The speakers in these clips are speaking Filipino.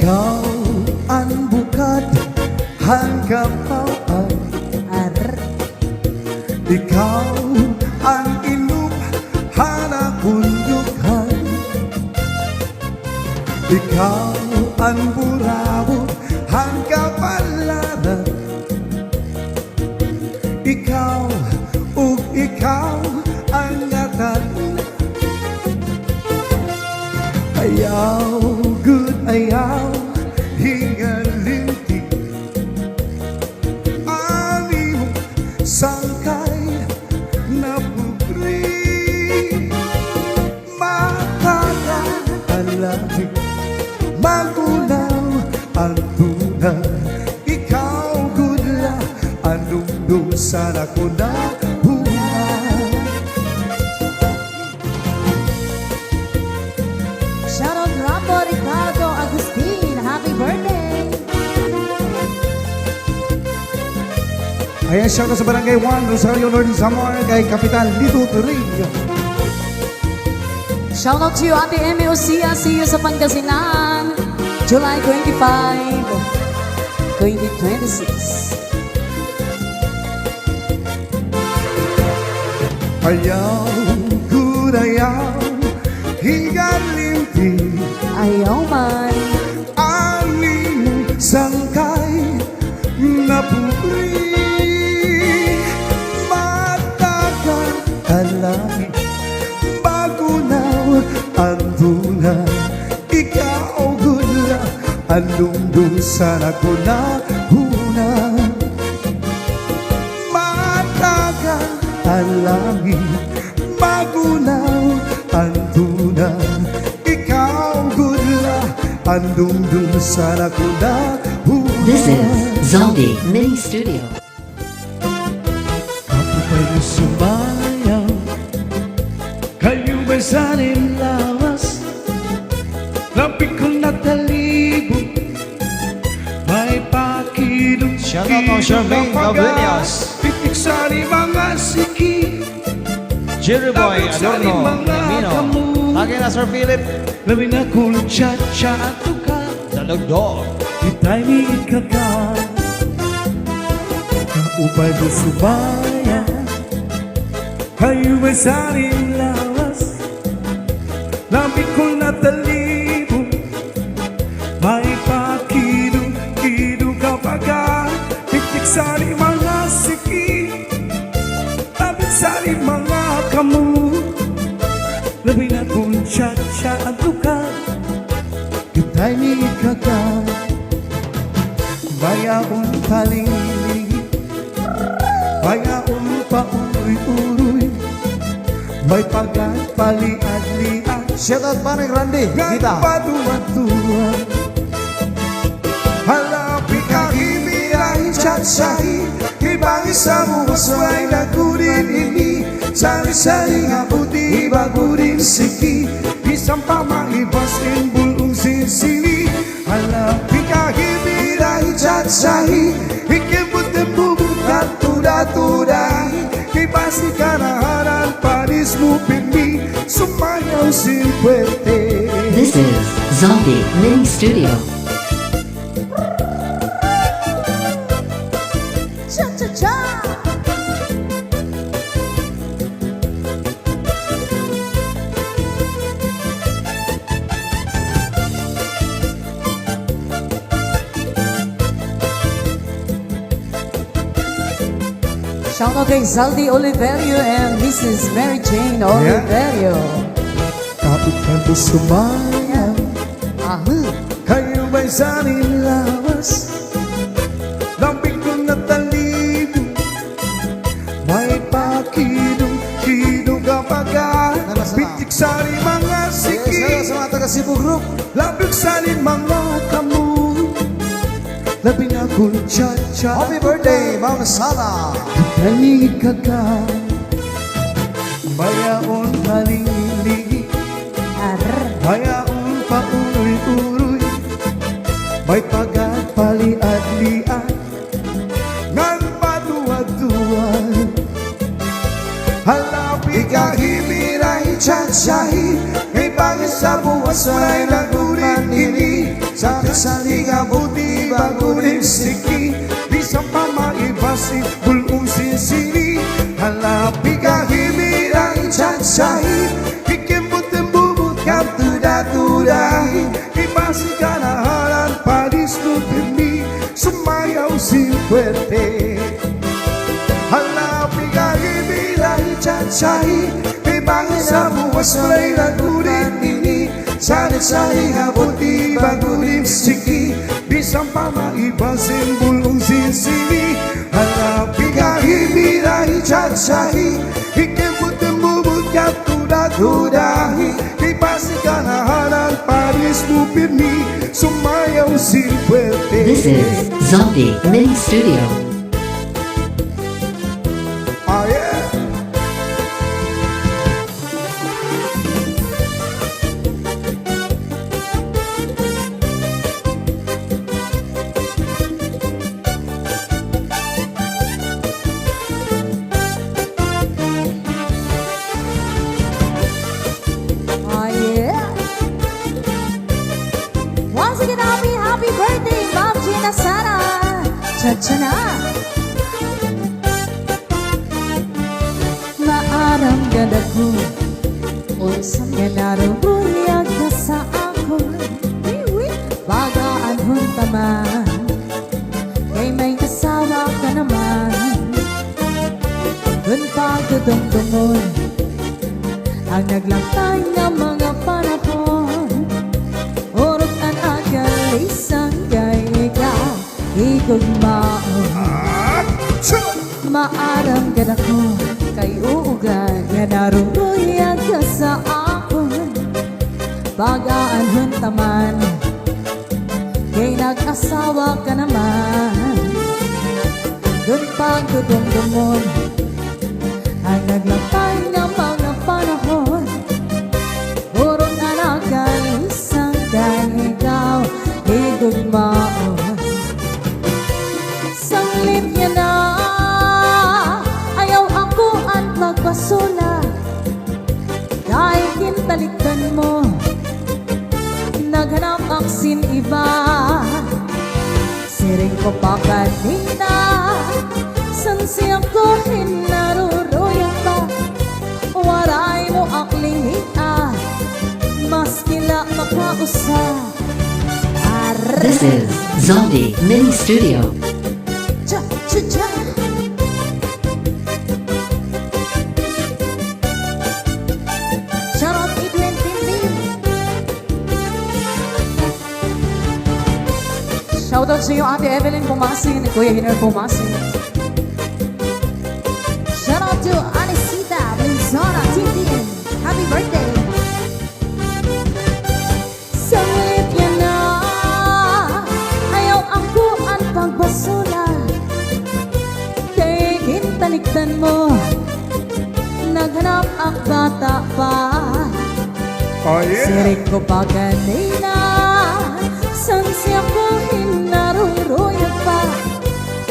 Ikaw ang bukad hanggang paway. Ikaw ang inup hanakunyukan. Ikaw ang buraw hanggang palaran. Ikaw ikaw ang ngatan. Ayaw, good ayaw, hingalinti. Aliw, sangkay, napupri. Matagalangin, magunaw ang tunay. Ikaw, good la, anong sana ko na Shoutout Rambo Ricardo Agustin. Happy birthday! Ayan, shoutout sa Barangay 1, Rosario Norte Samar, kay Kapitan Lito Turing. Shoutout to you, Ate Emi Osia. See you sa Pangasinan, July 25, 2026. Ayaw, good ayaw, higalimpi. Ayaw man. Aliw, sangkay, napupri. Matagalangin, magunaw ang tunay. Ikaw, gula, anong sana ko na hunay. Matagalangin, magunaw ang tunay. Ikaw, gula, anong sana ko na hunay. This is Zaldi Mini Studio. Ako ba'y sumayaw? Kayo ba'y saning lawas? Lapit ko na talibog. May pakilong Shoutout kang Charmaine Gabrielias. Pitik sa mga siki. Jerry Boy Adorno, Mino, lagi na Sir Philip, Labi na kulong cha-cha ka. Dalagdog, Itay ni ikaka. Kaupay mo subaya. Kayo ba'y saning lawas? Lapit ko na talibog. May pakilong kapag pitik sa mga siki. Lapit sa mga kamu. Labi na kung cha-cha ang luka. Itay ni ikaka. Bayaon kalili. Bayaon pauroy-uroy. May pagpaliad-liad. shoutout pa rin Randy, kita. Nagpaduwa-duwa. Halapi kahimiray chat-sahi. Ibang isang usway na kunin ini. Sari-sari nga puti, bagurin siki. Isang pamaibas in bulong sisili. Halapi kahimiray chat-sahi. Ikibutin bubukat tuda-tuday. Ibasi kanaharan panis mo pimi. Sumayaw silpwerte. This is Zaldi Mini Studio. Cha-cha-cha! Shoutout kay Zaldi Oliverio and Mrs. Mary Jane Oliverio. Kapit ka po sumayaw. Kayo ba'y saning lawas? Lambing ko na talibog. May pakilong kapag pitik sa mga siki. Sa mga taga Cebu Group, Labig sa mga kamu. Labi na kung cha-cha. happy birthday, Ma'am Sara. Tanig ka ka. Bayaon halili. Bayaon pauroy-uroy. May pagpaliad-liad. Ngang paduwa-duwa. Halapi kahimiray chat-chahi. May pangis sa buwas ay lagurin ini. Sa saliga buti baguling siki Bisang pa maibasi bulong sinsiri Halapi ka himilang chansay Ikimutin bubut kap tuda-tudahi Ibasi ka na halan palis nutimi Sumayaw si puwerte Halapi ka himilang chansay Ibangin sa buwas may nagulit ini Sari-sari habuti bagulim siki Bisang pa maibasin bulong sinsiri Halapi ka himilang chansay Ikimut-imubut ka tuda-tudahi Ibasi ka na halang paris mupirmi Sumayaw si puwerte This is Zombie Mini Studio. Oh yeah. Oh yeah. Once again, happy birthday, Bob Gina Sara. Cha-cha-na. Maaram ganda ko, unsang ganarubuyag ka sa ako. Bagaan huntaman, kay may kasawa ka naman. Dun pagdudong-dungon, ang naglantay ng mga panahon. Urot ang agalisang kay ikaw, igugmaon. Maaram ka na ko, kay uugan, nga naruruyag ka sa akon. Bagaan huntaman, kay nag-asawa ka naman. Dun pagdudong-dungon, ang naglantay ng mga panahon. Urong anagal, isang kay ikaw, igugmaon. Sanglit niya na, ayaw ako ang magbasula. Kahit kintalikdan mo, naghanap ang sin iba. Siring ko pa kanina, san siya ko hinaruruyang pa. Waray mo akling mas kila makausa. This is Zombie Mini Studio. Cha-cha-cha. Shout out Adrian Tintin. Shout out sa iyo Ate Evelyn Pumasin, Kuya Hiner Pumasin. Shout out to Anisita Benzona Tintin. Happy birthday. Sanglit yan na, ayaw ako ang pagbasula. Kay kintalikdan mo, naghanap ang bata pa. Oh yeah. Siring ko pa kanina, san siya ko hinaruruyag pa.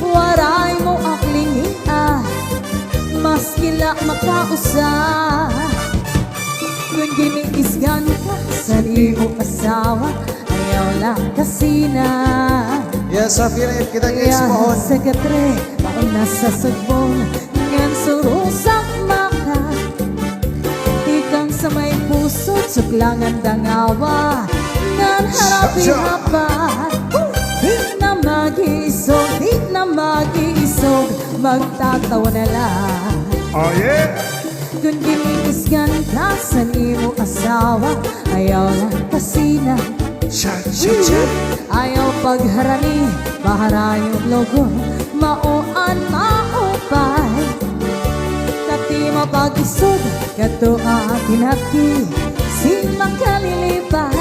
Waray mo akling mas kila makausa. Kung giniisgan ka sa iyong asawa, ayaw lang kasi na. Yes, Philip, kita Kaya mohon. sa katre, mauna sa sugbong, ngan surusak maka. Ikang sa may puso, suklangan dangawa, ngan harapi hapat. Di na mag-iisog, di na mag-iisog, magtatawa na lang. Oh yeah. Kung giniisgan ka sa iyong asawa, ayaw lang kasi na. Cha-cha-cha. Ayaw pagharani, bahara yung logo, mauan maupay. Kati mapag-isog, kato akin hati, si makalilipay.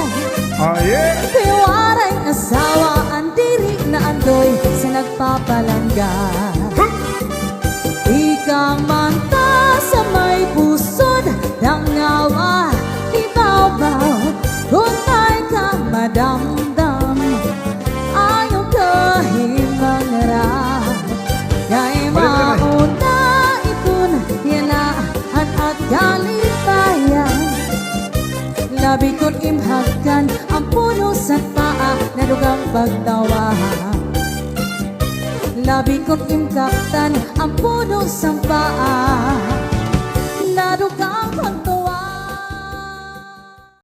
Oh yeah. Tiwaray asawa, ang diri na andoy sa nagpapalangga. Ikang manta sa may pusod, dangawa, ibabaw, kung tayo ka madamdam, ayaw kahimangarap. Kay mauna itun, yanaan at galipayan. Labi ko'n imhagkan ang puno sa paa, nadugang pagtawa. Labi kong imkaptan ang puno sa paa.